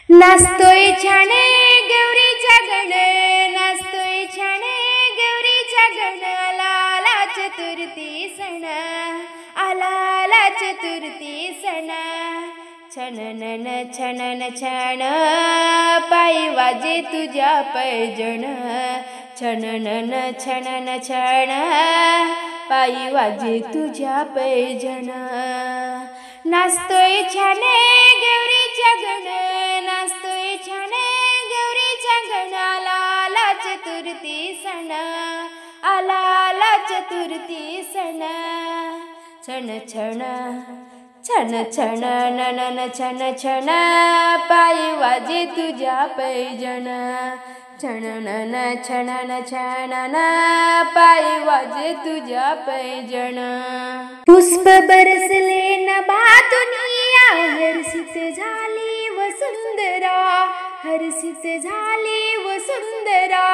नाचतोय छाने गौरीचा गण, नाचतोय छाने गौरीचा गण, आला चतुर्थी सण, आला चतुर्थी सण. छननन छनन छण पायी वाजे तुझ्या पैजण, छननन छनन छण पायी वाजे तुझ्या पैजण. नाचतोय छाने गौरीचा गण, नाचतोय छाने गौरीचा गण, आला चतुर्थी सण, आला चतुर्थी सण. छण छण छण छण ननन छण छण पायी वाजे तुझ्या पैजण, छणनन छणन छणन पायी वाजे तुझ्या पैजण. पुष्प बरसले नभातुनिया, हर्षित झाली वसुंधरा, हर्षित झाली वसुंधरा.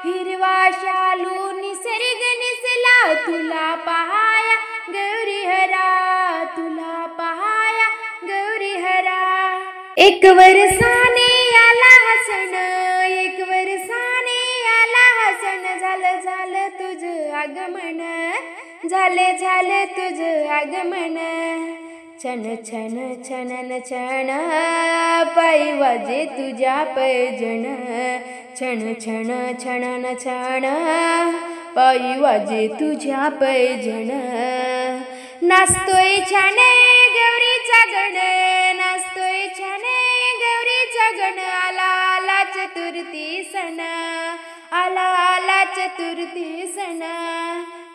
हिरवा शालू निसर्ग निसला तुला पहाया गौरी हरा, तुला पहाया गौरी हरा. एक वर्षाने आला हसन, एक वर्षाने आला हसन, झालं झालं तुझं आगमन, झालं तुझं आगमन. छन छन छनन छण पायी वाजे तुझ्या पैजण, छण छण छणन छण पायी वाजे तुझ्या पैजण. नाचतोय छाने गौरीचा गण, नाचतोय छाने गौरीचा गण, आला चतुर्थी सण, आला चतुर्थी सण.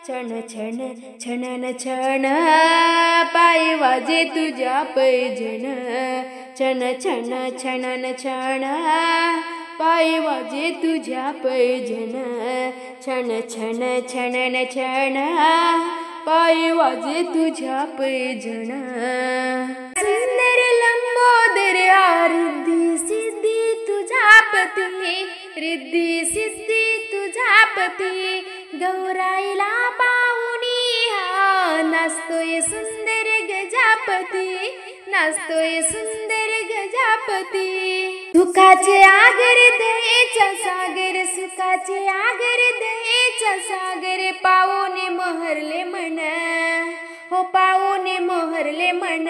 छण छण छणन छण पायी वाजे तुझ्या पैजण, छण छण छणन छण पायी वाजे तुझ्या पैजण, छण छण छणन छण पायी वाजे तुझ्या पैजण. सुंदर लंबोदर रिद्धी सिद्धी तुझ्या पती, रिद्धी सिद्धी तुझ्या पती. गौराईला पाहुणी हा नाचतोय सुंदर गजापती, नाचतोय सुंदर गजापती. सुखाचे आगर दयेचा सागर, सुखाचे आगर दयेचा सागर, पाहुणे मोहरले मन, हो पाहुणे मोहरले मन.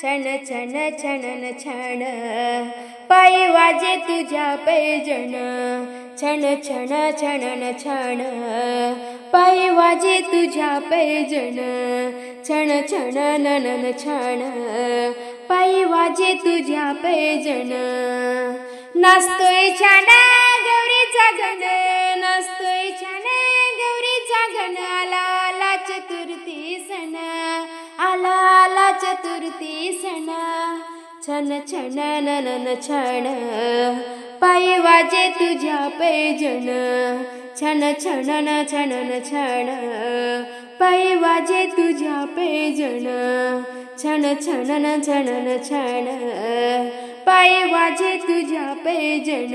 छण छण छणन छण पायी वाजे तुझ्या पैजण, छण छण छणन छण पायी वाजे तुझ्या पैजण, छण छण ननन छण पायी वाजे तुझ्या पैजण. नाचतोय छाने गौरीचा गण, नाचतोय छाने गौरीचा गण, आला चतुर्थी सण, आला चतुर्थी सण. छण छण ननन छण पायी वाजे तुझ्या पैजण, छण छणन छणन छण पायी वाजे तुझ्या पैजण, छण छणन छणन छण पायी वाजे तुझ्या पैजण.